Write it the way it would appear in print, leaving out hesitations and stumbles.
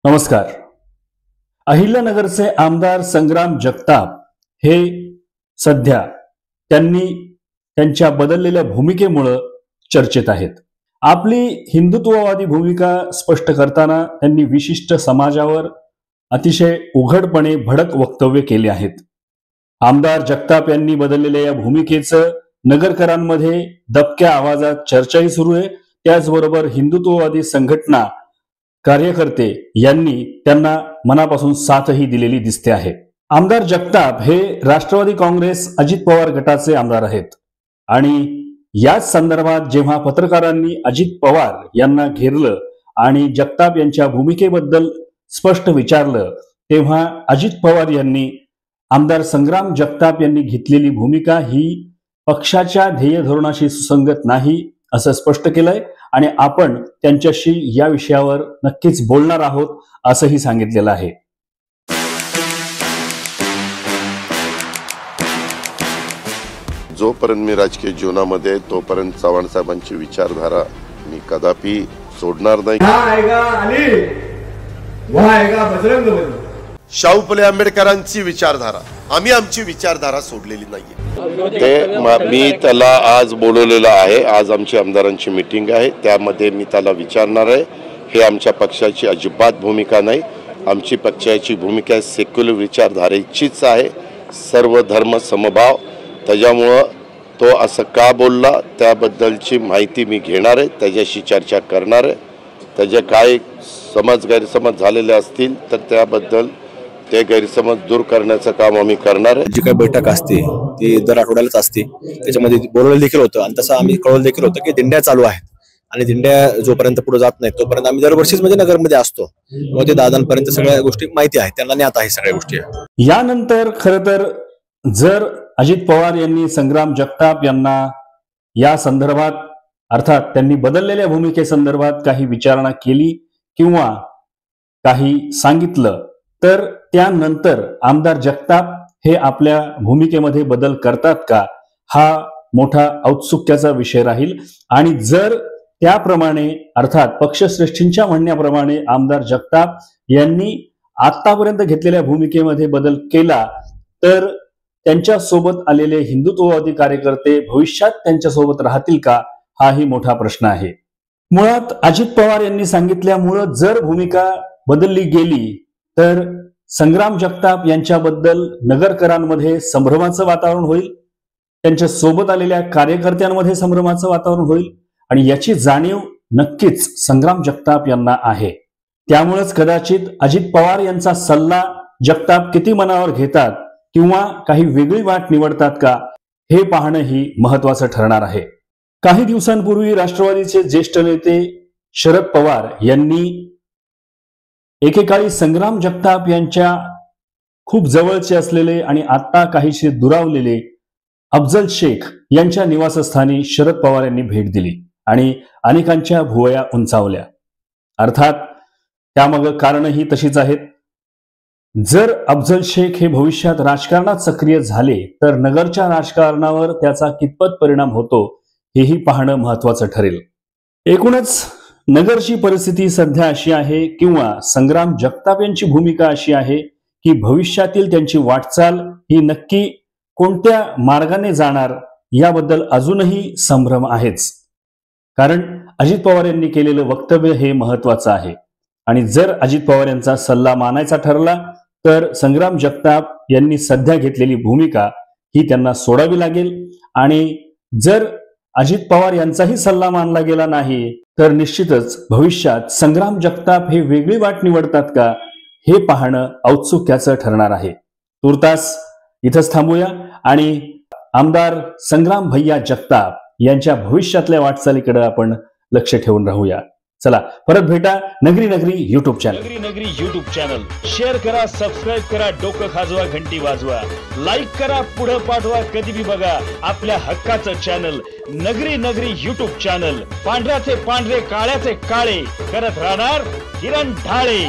नमस्कार। अहिल्यानगरचे आमदार संग्राम जगताप हे सध्या त्यांच्या बदललेल्या भूमिकेमुळे चर्चेत आहेत। आपली हिंदुत्ववादी भूमिका स्पष्ट करताना त्यांनी विशिष्ट समाजावर अतिशय उघडपणे भडक वक्तव्य केले आहेत। आमदार जगताप यांनी बदललेल्या या भूमिकेचं नगरकरांमध्ये दबक्या आवाजात चर्चाही सुरू आहे। त्याचबरोबर हिंदुत्ववादी संघटना कार्यकर्ते यांनी त्यांना मनापासून साथही दिलेली दिसते आहे। आमदार जगताप हे राष्ट्रवादी काँग्रेस अजित पवार गटाचे आमदार आहेत आणि याच संदर्भात जेव्हा पत्रकारांनी अजित पवार यांना घेरलं आणि जगताप यांच्या भूमिकेबद्दल स्पष्ट विचारलं, तेव्हा अजित पवार यांनी आमदार संग्राम जगताप यांनी घेतलेली भूमिका ही पक्षाच्या ध्येय धोरणाशी सुसंगत नाही असं स्पष्ट केलंय आणि आपण त्यांच्याशी या विषयावर नक्कीच बोलणार आहोत असंही सांगितलेलं आहे। जोपर्यंत मी राजकीय जीवनामध्ये तोपर्यंत चव्हाण साहेबांची विचारधारा मी कदापि सोडणार नाही। शाहू फुले आंबेडकरांची विचारधारा आम्ही आमची विचारधारा सोडलेली नाहीये। मी त्याला आज बोलवलेलं आहे। आज आमची आमदारांची मीटिंग आहे, त्यामध्ये मी त्याला विचारणार आहे। हे आमच्या पक्षाची अजिबात भूमिका नाही। आमची पक्षाची भूमिका सेक्युलर विचारधारेचीच आहे, सर्व धर्म समभाव। त्याच्यामुळं तो असं का बोलला त्याबद्दलची माहिती मी घेणार आहे, त्याच्याशी चर्चा करणार आहे। त्याचे काय गैरसमज झालेले असतील तर त्याबद्दल ते गैरसमज दूर करण्याचं काम आम्ही करणार आहे। जी काही बैठक असते ती दर आठवड्यालाच असते, त्याच्यामध्ये बोलवलं देखील होतं आणि तसं आम्ही कळवलं देखील होतं की दिंड्या चालू आहेत आणि दिंड्या जोपर्यंत पुढे जात नाही तोपर्यंत आम्ही दरवर्षीच म्हणजे नगरमध्ये असतो। मग ते दादांपर्यंत सगळ्या गोष्टी माहिती आहेत, त्यांना ज्ञात आहे सगळ्या गोष्टी। यानंतर खरं तर जर अजित पवार यांनी संग्राम जगताप यांना या संदर्भात अर्थात त्यांनी बदललेल्या भूमिकेसंदर्भात काही विचारणा केली किंवा काही सांगितलं तर त्यानंतर आमदार जगताप हे आपल्या भूमिकेमध्ये बदल करतात का, हा मोठा औत्सुक्याचा विषय राहील। आणि जर त्याप्रमाणे अर्थात पक्षश्रेष्ठींच्या म्हणण्याप्रमाणे आमदार जगताप यांनी आतापर्यंत घेतलेल्या भूमिकेमध्ये बदल केला तर त्यांच्या सोबत आलेले हिंदुत्ववादी कार्यकर्ते भविष्यात त्यांच्या सोबत राहतील का, हाही मोठा प्रश्न आहे। मुळात अजित पवार यांनी सांगितल्यामुळे जर भूमिका बदलली गेली तर संग्राम जगताप यांच्याबद्दल नगरकरांमध्ये संभ्रमाचं वातावरण होईल, त्यांच्या सोबत आलेल्या कार्यकर्त्यांमध्ये संभ्रमाचं वातावरण होईल आणि याची जाणीव नक्कीच संग्राम जगताप यांना आहे। त्यामुळेच कदाचित अजित पवार यांचा सल्ला जगताप किती मनावर घेतात किंवा काही वेगळी वाट निवडतात का, हे पाहणंही महत्वाचं ठरणार आहे। काही दिवसांपूर्वी राष्ट्रवादीचे ज्येष्ठ नेते शरद पवार यांनी एकेकाळी संग्राम जगताप यांच्या खूप जवळचे असलेले आणि आता काहीसे दुरावलेले अफजल शेख यांच्या निवासस्थानी शरद पवार यांनी भेट दिली आणि अनेकांच्या भुवया उंचावल्या। अर्थात त्यामागे कारणही तशीच आहेत। जर अफजल शेख हे भविष्यात राजकारणात सक्रिय झाले तर नगरच्या राजकारणावर त्याचा कितपत परिणाम होतो हेही पाहणं महत्वाचं ठरेल। एकूणच नगरची परिस्थिती सध्या अशी आहे किंवा संग्राम जगताप यांची भूमिका अशी आहे की भविष्यातील त्यांची वाटचाल ही नक्की कोणत्या मार्गाने जाणार याबद्दल अजूनही संभ्रम आहेच। कारण अजित पवार यांनी केलेलं वक्तव्य हे महत्वाचं आहे आणि जर अजित पवार यांचा सल्ला मानायचा ठरला तर संग्राम जगताप यांनी सध्या घेतलेली भूमिका ही त्यांना सोडावी लागेल आणि जर अजित पवार यांचाही सल्ला मानला गेला नाही तर निश्चितच भविष्यात संग्राम जगताप हे वेगळी वाट निवडतात का, हे पाहणं औत्सुक्याचं ठरणार आहे। तुर्तास इथंच थांबूया आणि आमदार संग्राम भैया जगताप यांच्या भविष्यातल्या वाटचालीकडे आपण लक्ष ठेवून राहूया। चला परत भेटा नगरी नगरी यूट्यूब चॅनल शेअर करा, सबस्क्राइब करा, डोकं खाजवा, घंटी वाजवा, लाईक करा, पुढे पाठवा, कधी भी बघा आपल्या हक्काचं चॅनल नगरी नगरी यूट्यूब चॅनल। पांढऱ्याचे पांढरे, काळ्याचे काळे करत राहणार किरण ढाळे।